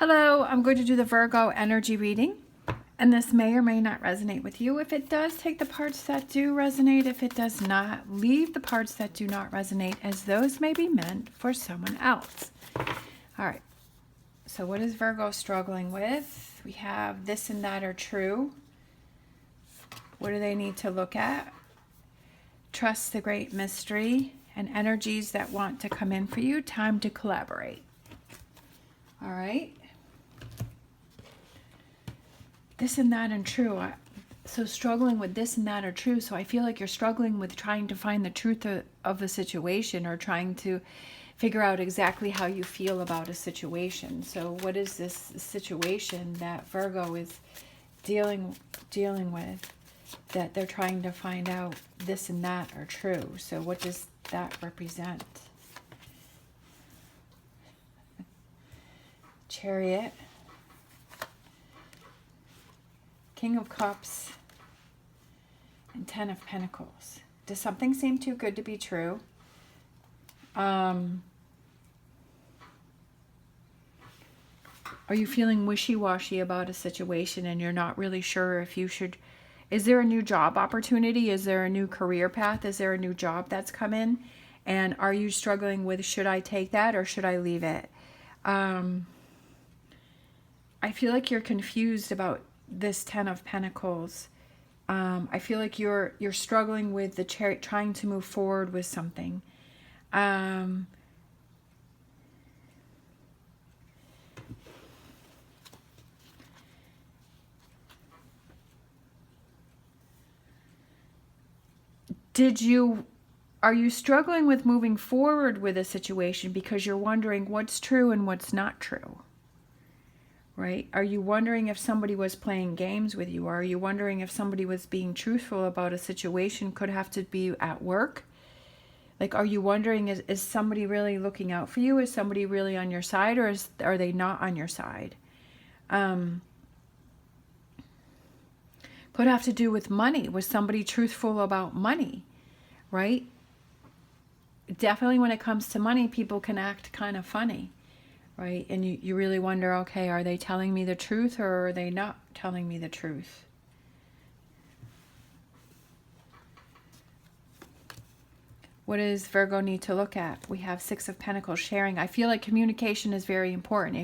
Hello, I'm going to do the Virgo energy reading, and this may or may not resonate with you. If it does, take the parts that do resonate. If it does not, leave the parts that do not resonate, as those may be meant for someone else. All right, so what is Virgo struggling with? We have this and that are true. What do they need to look at? Trust the great mystery and energies that want to come in for you. Time to collaborate. All right. This and that and true. So struggling with this and that are true. So I feel like you're struggling with trying to find the truth of a situation, or trying to figure out exactly how you feel about a situation. So what is this situation that Virgo is dealing with, that they're trying to find out this and that are true? So what does that represent? Chariot, King of Cups, and Ten of Pentacles. Does something seem too good to be true? Are you feeling wishy-washy about a situation and you're not really sure if you should... Is there a new job opportunity? Is there a new career path? Is there a new job that's come in? And are you struggling with, should I take that or should I leave it? I feel like you're confused about this Ten of Pentacles. I feel like you're struggling with the Chariot, trying to move forward with something. Are you struggling with moving forward with a situation because you're wondering what's true and what's not true? Right? Are you wondering if somebody was playing games with you? Or are you wondering if somebody was being truthful about a situation? Could have to be at work. Like, are you wondering, is somebody really looking out for you? Is somebody really on your side, or are they not on your side? Could have to do with money. Was somebody truthful about money? Right? Definitely when it comes to money, people can act kind of funny. Right? And you really wonder, okay, are they telling me the truth or are they not telling me the truth? What does Virgo need to look at? We have Six of Pentacles, sharing. I feel like communication is very important.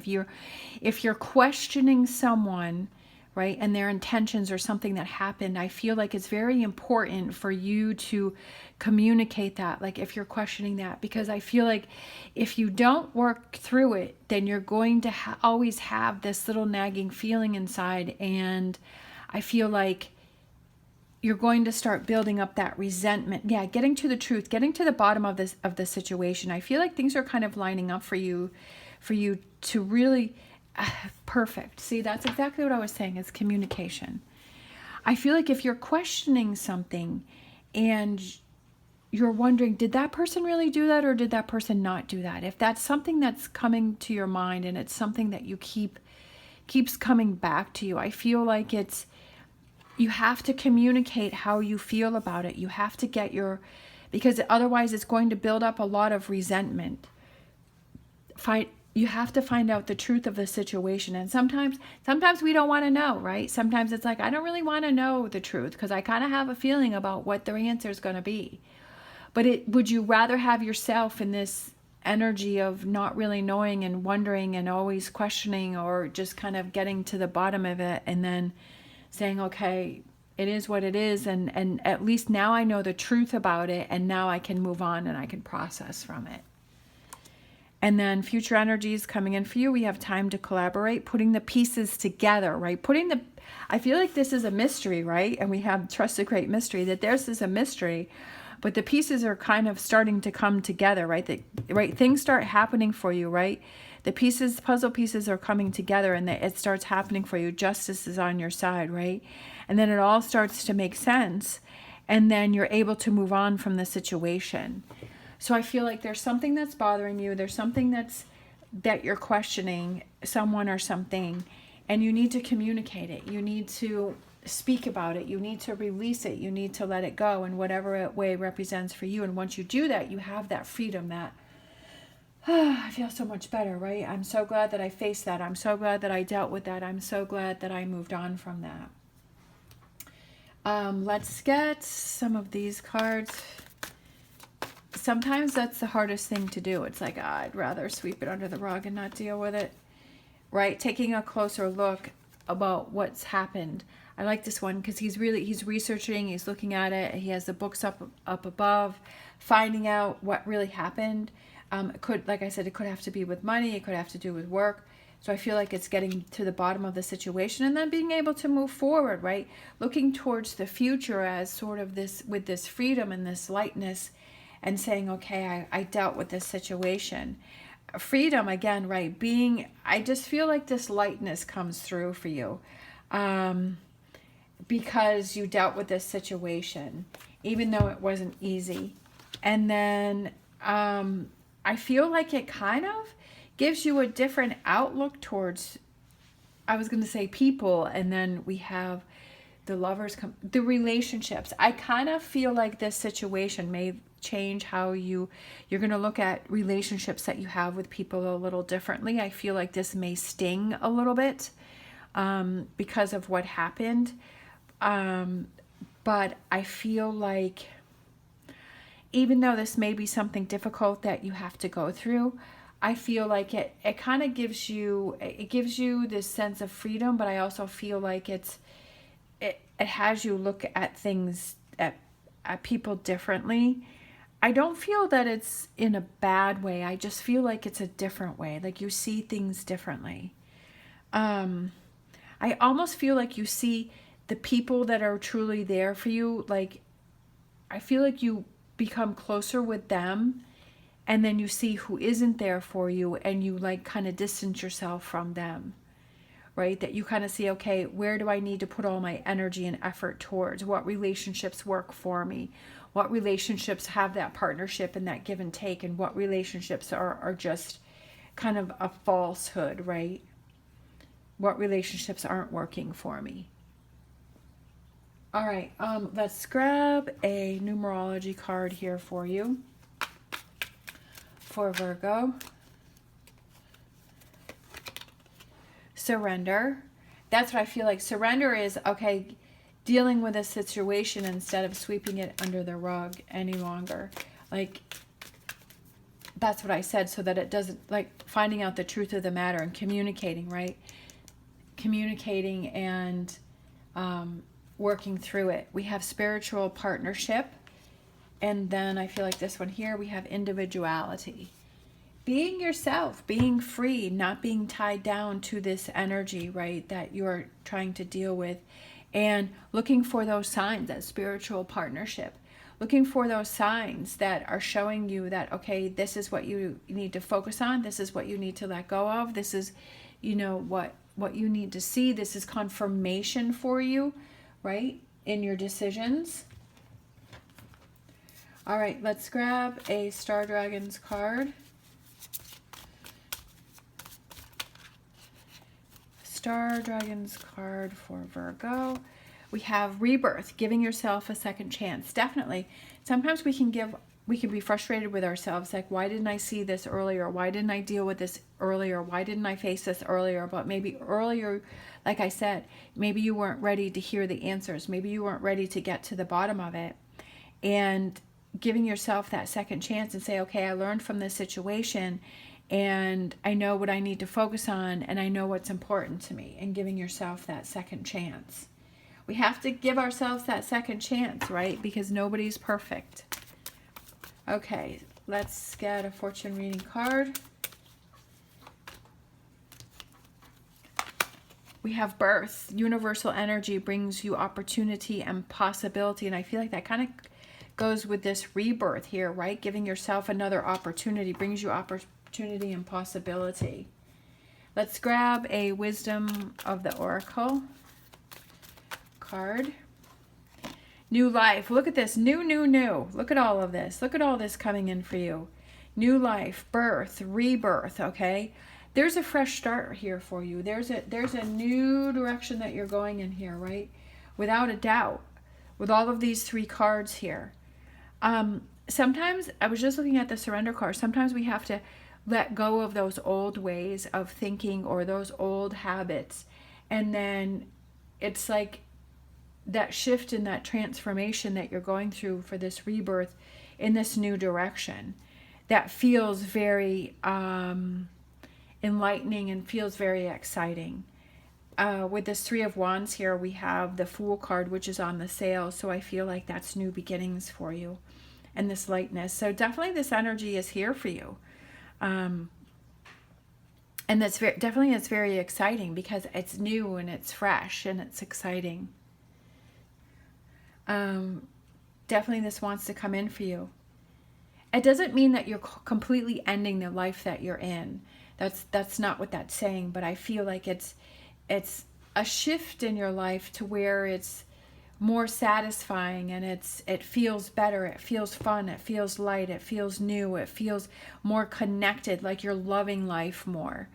If you're questioning someone, right, and their intentions or something that happened, I feel like it's very important for you to communicate that, like if you're questioning that, because I feel like if you don't work through it, then you're going to always have this little nagging feeling inside, and I feel like you're going to start building up that resentment. Yeah, getting to the truth, getting to the bottom of the situation. I feel like things are kind of lining up for you to really... perfect. See, that's exactly what I was saying, is communication. I feel like if you're questioning something and you're wondering, did that person really do that or did that person not do that? If that's something that's coming to your mind and it's something that you keeps coming back to you, I feel like you have to communicate how you feel about it. You have to get because otherwise it's going to build up a lot of resentment. You have to find out the truth of the situation. And sometimes we don't want to know, right? Sometimes it's like, I don't really want to know the truth because I kind of have a feeling about what their answer is going to be. But would you rather have yourself in this energy of not really knowing and wondering and always questioning, or just kind of getting to the bottom of it and then saying, okay, it is what it is, and at least now I know the truth about it, and now I can move on and I can process from it. And then future energies coming in for you. We have time to collaborate, putting the pieces together, right? I feel like this is a mystery, right? And we have trust the great mystery, that this is a mystery, but the pieces are kind of starting to come together, right? Right, things start happening for you, right? The puzzle pieces are coming together, and it starts happening for you. Justice is on your side, right? And then it all starts to make sense, and then you're able to move on from the situation. So I feel like there's something that's bothering you. There's something that you're questioning, someone or something, and you need to communicate it. You need to speak about it. You need to release it. You need to let it go in whatever way it represents for you. And once you do that, you have that freedom, that I feel so much better, right? I'm so glad that I faced that. I'm so glad that I dealt with that. I'm so glad that I moved on from that. Let's get some of these cards. Sometimes that's the hardest thing to do. It's like, I'd rather sweep it under the rug and not deal with it, right? Taking a closer look about what's happened. I like this one because he's researching, he's looking at it, he has the books up above, finding out what really happened. It could, like I said, it could have to be with money, it could have to do with work. So I feel like it's getting to the bottom of the situation and then being able to move forward, right? Looking towards the future as sort of this, with this freedom and this lightness, and saying, okay, I dealt with this situation. Freedom, again, right? I just feel like this lightness comes through for you. Because you dealt with this situation, even though it wasn't easy. And then I feel like it kind of gives you a different outlook towards, I was going to say people, and then we have the lovers, the relationships. I kind of feel like this situation may change how you're going to look at relationships that you have with people a little differently. I feel like this may sting a little bit because of what happened. But I feel like even though this may be something difficult that you have to go through, I feel like it kind of gives you this sense of freedom, but I also feel like it has you look at things, at people differently. I don't feel that it's in a bad way. I just feel like it's a different way. Like you see things differently. I almost feel like you see the people that are truly there for you. Like, I feel like you become closer with them, and then you see who isn't there for you, and you like kind of distance yourself from them, right? That you kind of see, okay, where do I need to put all my energy and effort towards? What relationships work for me? What relationships have that partnership and that give and take? And what relationships are just kind of a falsehood, right? What relationships aren't working for me? All right, let's grab a numerology card here for you, for Virgo. Surrender. That's what I feel like. Surrender is, okay, dealing with a situation instead of sweeping it under the rug any longer. Like, that's what I said, so that it doesn't, like, finding out the truth of the matter and communicating, right? Communicating and working through it. We have spiritual partnership, and then I feel like this one here, we have individuality. Being yourself, being free, not being tied down to this energy, right, that you're trying to deal with, and looking for those signs, that spiritual partnership, looking for those signs that are showing you that, okay, this is what you need to focus on, this is what you need to let go of, this is, you know, what you need to see, this is confirmation for you, right, in your decisions. All right, let's grab a Star Dragons card. Star Dragons card for Virgo. We have rebirth, giving yourself a second chance. Definitely. Sometimes we can be frustrated with ourselves, like, why didn't I see this earlier? Why didn't I deal with this earlier? Why didn't I face this earlier? But maybe earlier, like I said, maybe you weren't ready to hear the answers. Maybe you weren't ready to get to the bottom of it. And giving yourself that second chance and say, okay, I learned from this situation, and I know what I need to focus on, and I know what's important to me, and giving yourself that second chance. We have to give ourselves that second chance, right? Because nobody's perfect. Okay, let's get a fortune reading card. We have birth. Universal energy brings you opportunity and possibility, and I feel like that kind of goes with this rebirth here, right? Giving yourself another opportunity brings you opportunity and possibility. Let's grab a Wisdom of the Oracle card. New life. Look at this. New. Look at all of this. Look at all this coming in for you. New life, birth, rebirth, okay? There's a fresh start here for you. There's a new direction that you're going in here, right? Without a doubt. With all of these three cards here. Sometimes, I was just looking at the surrender card, sometimes we have to let go of those old ways of thinking or those old habits. And then it's like that shift and that transformation that you're going through for this rebirth in this new direction that feels very enlightening and feels very exciting. With this Three of Wands here, we have the Fool card, which is on the sale. So I feel like that's new beginnings for you and this lightness. So definitely this energy is here for you. And that's definitely it's very exciting because it's new and it's fresh and it's exciting. Definitely this wants to come in for you. It doesn't mean that you're completely ending the life that you're in. That's not what that's saying, but I feel like it's a shift in your life to where it's more satisfying and it feels better, it feels fun, it feels light, it feels new, it feels more connected, like you're loving life more.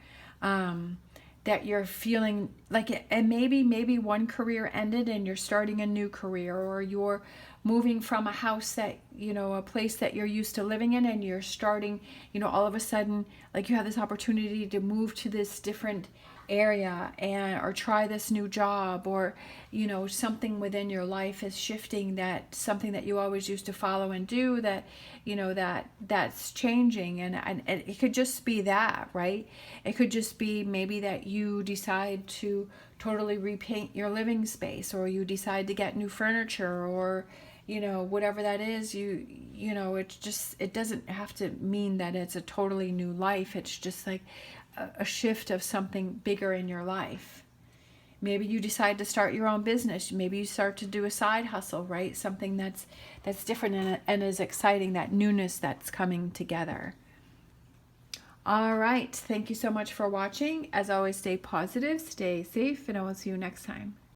That you're feeling like it, and maybe one career ended and you're starting a new career, or you're moving from a house that, a place that you're used to living in, and you're starting, all of a sudden, like you have this opportunity to move to this different area or try this new job, or something within your life is shifting, that something that you always used to follow and do, that that's changing. And it could just be that, right? It could just be maybe that you decide to totally repaint your living space, or you decide to get new furniture, or whatever that is. It doesn't have to mean that it's a totally new life. It's just like a shift of something bigger in your life. Maybe you decide to start your own business. Maybe you start to do a side hustle, right? Something that's different and is exciting, that newness that's coming together. All right. Thank you so much for watching. As always, stay positive, stay safe, and I will see you next time.